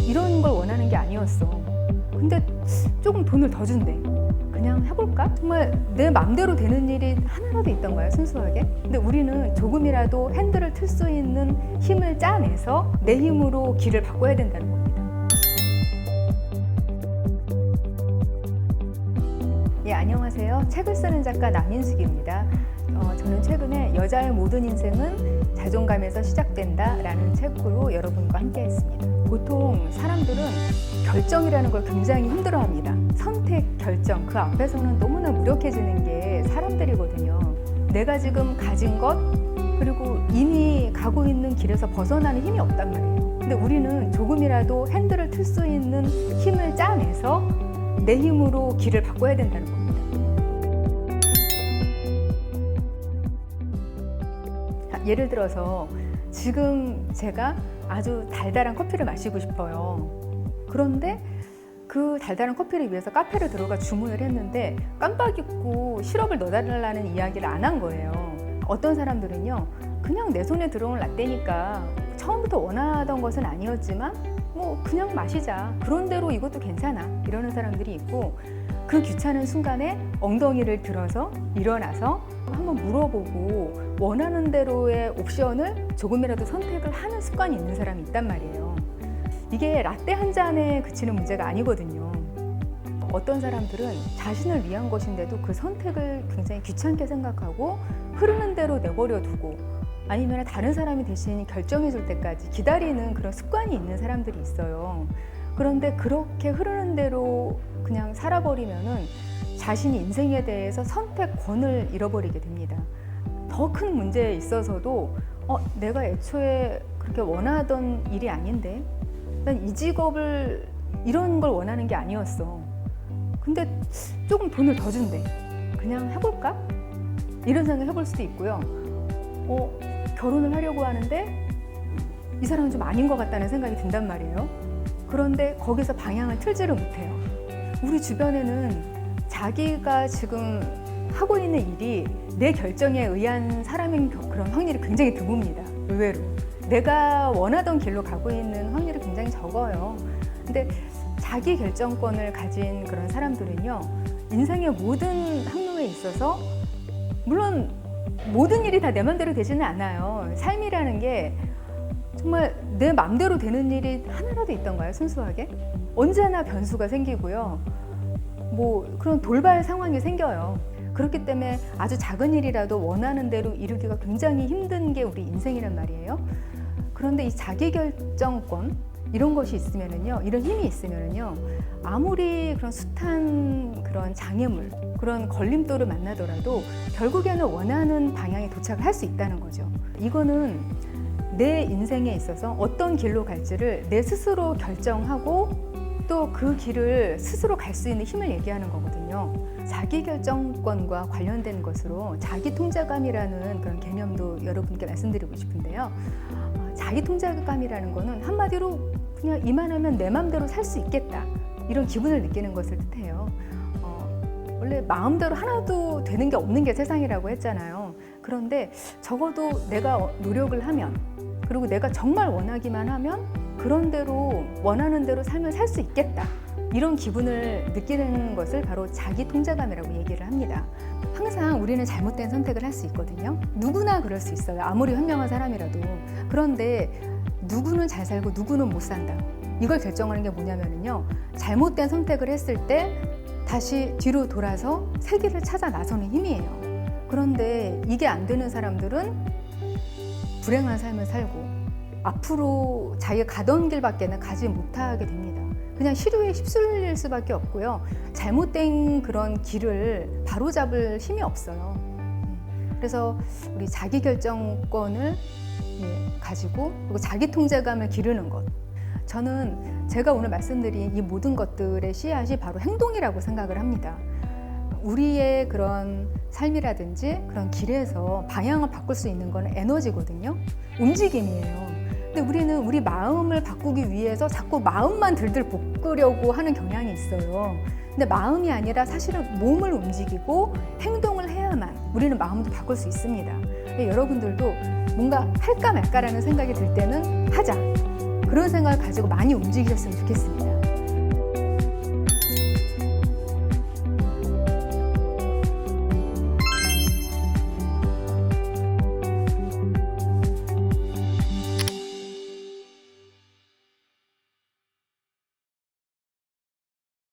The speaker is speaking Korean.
이런 걸 원하는 게 아니었어. 근데 조금 돈을 더 준대. 그냥 해볼까? 정말 내 맘대로 되는 일이 하나라도 있던 거야, 순수하게. 근데 우리는 조금이라도 핸들을 틀 수 있는 힘을 짜내서 내 힘으로 길을 바꿔야 된다는 겁니다. 예, 안녕하세요. 책을 쓰는 작가 남인숙입니다. 저는 최근에 여자의 모든 인생은 자존감에서 시작된다라는 책으로 여러분과 함께 했습니다. 보통 사람들은 결정이라는 걸 굉장히 힘들어합니다. 선택, 결정, 그 앞에서는 너무나 무력해지는 게 사람들이거든요. 내가 지금 가진 것, 그리고 이미 가고 있는 길에서 벗어나는 힘이 없단 말이에요. 근데 우리는 조금이라도 핸들을 틀 수 있는 힘을 짜내서 내 힘으로 길을 바꿔야 된다는 겁니다. 예를 들어서 지금 제가 아주 달달한 커피를 마시고 싶어요. 그런데 그 달달한 커피를 위해서 카페를 들어가 주문을 했는데 깜빡 잊고 시럽을 넣어달라는 이야기를 안 한 거예요. 어떤 사람들은요, 그냥 내 손에 들어온 라떼니까 처음부터 원하던 것은 아니었지만 뭐 그냥 마시자, 그런 대로 이것도 괜찮아, 이러는 사람들이 있고, 그 귀찮은 순간에 엉덩이를 들어서 일어나서 한번 물어보고 원하는 대로의 옵션을 조금이라도 선택을 하는 습관이 있는 사람이 있단 말이에요. 이게 라떼 한 잔에 그치는 문제가 아니거든요. 어떤 사람들은 자신을 위한 것인데도 그 선택을 굉장히 귀찮게 생각하고 흐르는 대로 내버려 두고, 아니면 다른 사람이 대신 결정해 줄 때까지 기다리는 그런 습관이 있는 사람들이 있어요. 그런데 그렇게 흐르는 대로 그냥 살아버리면은 자신이 인생에 대해서 선택권을 잃어버리게 됩니다. 더 큰 문제에 있어서도 내가 애초에 그렇게 원하던 일이 아닌데, 난 이 직업을 이런 걸 원하는 게 아니었어. 근데 조금 돈을 더 준대. 그냥 해볼까? 이런 생각 해볼 수도 있고요. 결혼을 하려고 하는데 이 사람은 좀 아닌 것 같다는 생각이 든단 말이에요. 그런데 거기서 방향을 틀지를 못해요. 우리 주변에는 자기가 지금 하고 있는 일이 내 결정에 의한 사람인 그런 확률이 굉장히 드뭅니다. 의외로. 내가 원하던 길로 가고 있는 확률이 굉장히 적어요. 근데 자기 결정권을 가진 그런 사람들은요, 인생의 모든 항로에 있어서, 물론 모든 일이 다 내 맘대로 되지는 않아요. 삶이라는 게 정말 내 맘대로 되는 일이 하나라도 있던 거예요, 순수하게. 언제나 변수가 생기고요. 뭐 그런 돌발 상황이 생겨요. 그렇기 때문에 아주 작은 일이라도 원하는 대로 이루기가 굉장히 힘든 게 우리 인생이란 말이에요. 그런데 이 자기결정권, 이런 것이 있으면은요, 이런 힘이 있으면은요, 아무리 그런 숱한 그런 장애물, 그런 걸림돌을 만나더라도 결국에는 원하는 방향에 도착을 할 수 있다는 거죠. 이거는 내 인생에 있어서 어떤 길로 갈지를 내 스스로 결정하고 또 그 길을 스스로 갈 수 있는 힘을 얘기하는 거거든요. 자기결정권과 관련된 것으로 자기통제감이라는 그런 개념도 여러분께 말씀드리고 싶은데요. 자기통제감이라는 거는 한마디로 그냥 이만하면 내 맘대로 살 수 있겠다, 이런 기분을 느끼는 것을 뜻해요. 원래 마음대로 하나도 되는 게 없는 게 세상이라고 했잖아요. 그런데 적어도 내가 노력을 하면, 그리고 내가 정말 원하기만 하면 그런 대로 원하는 대로 삶을 살 수 있겠다, 이런 기분을 느끼는 것을 바로 자기 통제감이라고 얘기를 합니다. 항상 우리는 잘못된 선택을 할 수 있거든요. 누구나 그럴 수 있어요. 아무리 현명한 사람이라도. 그런데 누구는 잘 살고 누구는 못 산다, 이걸 결정하는 게 뭐냐면요, 잘못된 선택을 했을 때 다시 뒤로 돌아서 새 길을 찾아 나서는 힘이에요. 그런데 이게 안 되는 사람들은 불행한 삶을 살고 앞으로 자기가 가던 길밖에는 가지 못하게 됩니다. 그냥 시류에 휩쓸릴 수밖에 없고요. 잘못된 그런 길을 바로잡을 힘이 없어요. 그래서 우리 자기결정권을 가지고, 그리고 자기통제감을 기르는 것. 저는 제가 오늘 말씀드린 이 모든 것들의 씨앗이 바로 행동이라고 생각을 합니다. 우리의 그런 삶이라든지 그런 길에서 방향을 바꿀 수 있는 건 에너지거든요. 움직임이에요. 근데 우리는 우리 마음을 바꾸기 위해서 자꾸 마음만 들들 볶으려고 하는 경향이 있어요. 근데 마음이 아니라 사실은 몸을 움직이고 행동을 해야만 우리는 마음도 바꿀 수 있습니다. 여러분들도 뭔가 할까 말까라는 생각이 들 때는 하자. 그런 생각을 가지고 많이 움직이셨으면 좋겠습니다.